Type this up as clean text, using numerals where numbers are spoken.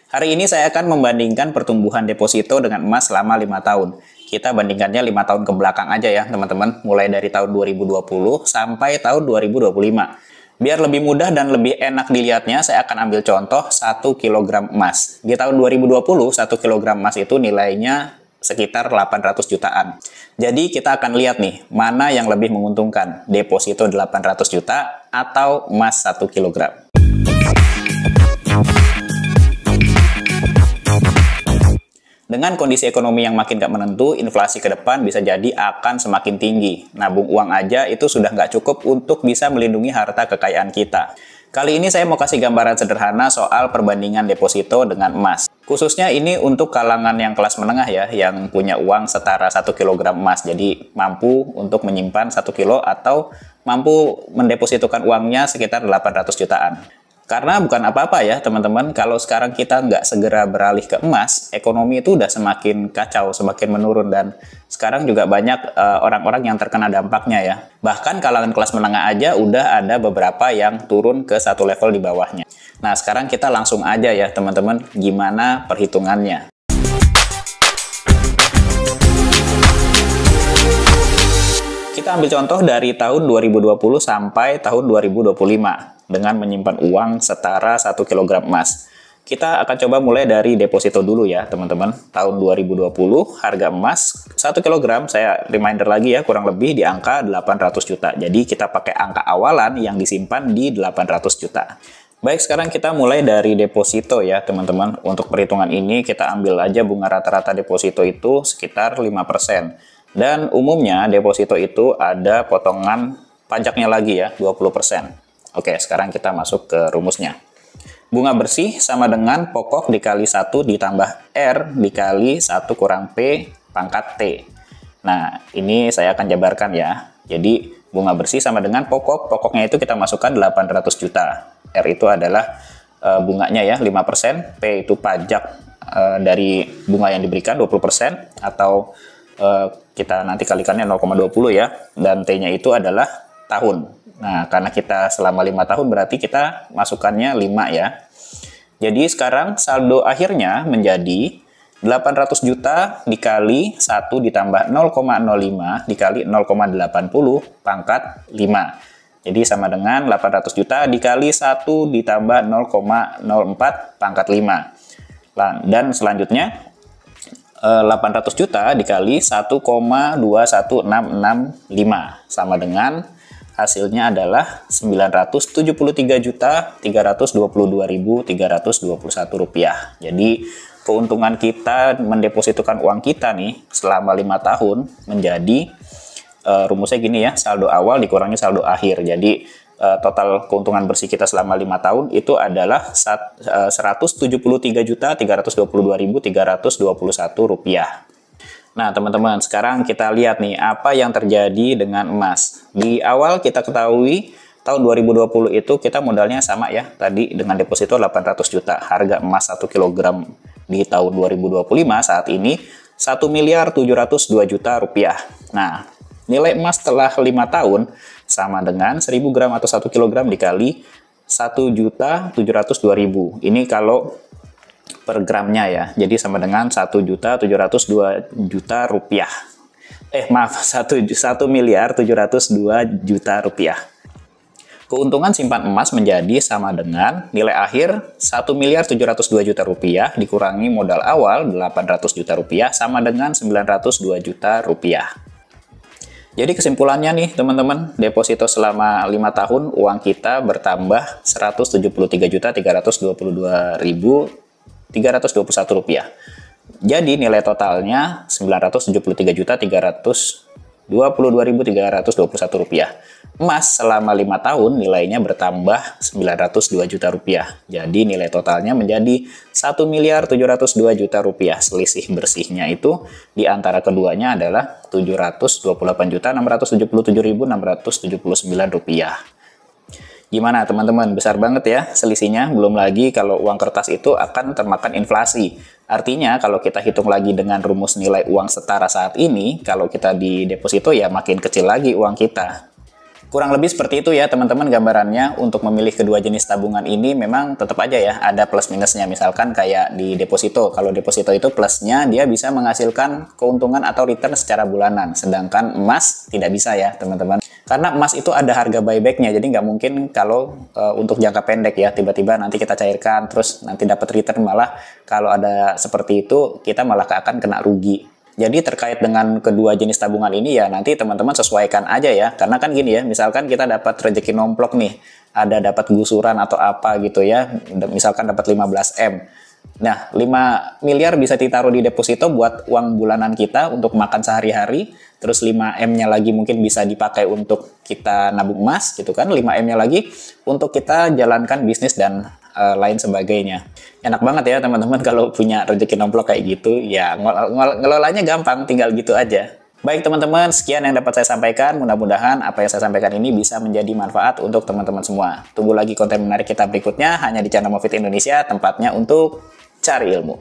Hari ini saya akan membandingkan pertumbuhan deposito dengan emas selama 5 tahun. Kita bandingkannya 5 tahun ke belakang aja ya teman-teman, mulai dari tahun 2020 sampai tahun 2025. Biar lebih mudah dan lebih enak dilihatnya, saya akan ambil contoh 1 kg emas. Di tahun 2020, 1 kg emas itu nilainya sekitar 800 jutaan. Jadi kita akan lihat nih, mana yang lebih menguntungkan, deposito 800 juta atau emas 1 kg. Dengan kondisi ekonomi yang makin gak menentu, inflasi ke depan bisa jadi akan semakin tinggi. Nabung uang aja itu sudah nggak cukup untuk bisa melindungi harta kekayaan kita. Kali ini saya mau kasih gambaran sederhana soal perbandingan deposito dengan emas. Khususnya ini untuk kalangan yang kelas menengah ya, yang punya uang setara 1 kg emas. Jadi mampu untuk menyimpan 1 kilo atau mampu mendepositokan uangnya sekitar 800 jutaan. Karena bukan apa-apa ya teman-teman, kalau sekarang kita nggak segera beralih ke emas, ekonomi itu udah semakin kacau, semakin menurun, dan sekarang juga banyak orang-orang yang terkena dampaknya ya. Bahkan kalangan kelas menengah aja udah ada beberapa yang turun ke satu level di bawahnya. Nah sekarang kita langsung aja ya teman-teman, gimana perhitungannya. Kita ambil contoh dari tahun 2020 sampai tahun 2025 dengan menyimpan uang setara 1 kg emas. Kita akan coba mulai dari deposito dulu ya teman-teman. Tahun 2020 harga emas 1 kg, saya reminder lagi ya, kurang lebih di angka 800 juta. Jadi kita pakai angka awalan yang disimpan di 800 juta. Baik, sekarang kita mulai dari deposito ya teman-teman. Untuk perhitungan ini kita ambil aja bunga rata-rata deposito itu sekitar 5%. Dan umumnya deposito itu ada potongan pajaknya lagi ya, 20%. Oke, sekarang kita masuk ke rumusnya. Bunga bersih sama dengan pokok dikali 1 ditambah R dikali 1 kurang P pangkat T. Nah, ini saya akan jabarkan ya. Jadi, bunga bersih sama dengan pokoknya itu kita masukkan 800 juta. R itu adalah bunganya ya, 5%. P itu pajak dari bunga yang diberikan, 20%. Atau kita nanti kalikannya 0,20 ya, dan T-nya itu adalah tahun. Nah, karena kita selama 5 tahun berarti kita masukkannya 5 ya. Jadi sekarang saldo akhirnya menjadi 800 juta dikali 1 ditambah 0,05 dikali 0,80 pangkat 5. Jadi sama dengan 800 juta dikali 1 ditambah 0,04 pangkat 5. Dan selanjutnya 800 juta dikali 1,2165 sama dengan hasilnya adalah 973.322.321 rupiah. Jadi keuntungan kita mendepositokan uang kita nih selama 5 tahun menjadi rumusnya gini ya, saldo awal dikurangi saldo akhir. Jadi total keuntungan bersih kita selama 5 tahun itu adalah 173.322.321 rupiah. Nah teman-teman, sekarang kita lihat nih apa yang terjadi dengan emas. Di awal kita ketahui tahun 2020 itu kita modalnya sama ya, tadi dengan deposito 800 juta. Harga emas 1 kg di tahun 2025 saat ini 1.702 juta rupiah. Nah, nilai emas setelah 5 tahun sama dengan 1.000 gram atau 1 kg dikali 1.702.000. Ini kalau per gramnya ya. Jadi sama dengan 1.702 juta rupiah. Maaf, 1.702 juta rupiah. Keuntungan simpan emas menjadi sama dengan nilai akhir 1.702 juta rupiah dikurangi modal awal 800 juta rupiah sama dengan 902 juta rupiah. Jadi kesimpulannya nih teman-teman, deposito selama 5 tahun uang kita bertambah 173.322.321 rupiah. Jadi nilai totalnya 973.322.321 rupiah. Emas selama 5 tahun nilainya bertambah 902 juta rupiah. Jadi nilai totalnya menjadi 1.702 juta rupiah. Selisih bersihnya itu di antara keduanya adalah 728.677.679 rupiah. Gimana teman-teman? Besar banget ya selisihnya. Belum lagi kalau uang kertas itu akan termakan inflasi. Artinya kalau kita hitung lagi dengan rumus nilai uang setara saat ini, kalau kita di deposito ya makin kecil lagi uang kita. Kurang lebih seperti itu ya teman-teman gambarannya. Untuk memilih kedua jenis tabungan ini memang tetap aja ya ada plus minusnya. Misalkan kayak di deposito, kalau deposito itu plusnya dia bisa menghasilkan keuntungan atau return secara bulanan, sedangkan emas tidak bisa ya teman-teman. Karena emas itu ada harga buybacknya, jadi nggak mungkin kalau untuk jangka pendek ya tiba-tiba nanti kita cairkan terus nanti dapat return, malah kalau ada seperti itu kita malah akan kena rugi. Jadi terkait dengan kedua jenis tabungan ini ya nanti teman-teman sesuaikan aja ya. Karena kan gini ya, misalkan kita dapat rezeki nomplok nih, ada dapat gusuran atau apa gitu ya, misalkan dapat 15 M. Nah, 5 miliar bisa ditaruh di deposito buat uang bulanan kita untuk makan sehari-hari, terus 5 M-nya lagi mungkin bisa dipakai untuk kita nabung emas gitu kan, 5 M-nya lagi untuk kita jalankan bisnis dan lain sebagainya. Enak banget ya teman-teman kalau punya rezeki nomplok kayak gitu, ya ngelolanya gampang, tinggal gitu aja. Baik teman-teman, sekian yang dapat saya sampaikan. Mudah-mudahan apa yang saya sampaikan ini bisa menjadi manfaat untuk teman-teman semua. Tunggu lagi konten menarik kita berikutnya hanya di channel Mofit Indonesia, tempatnya untuk cari ilmu.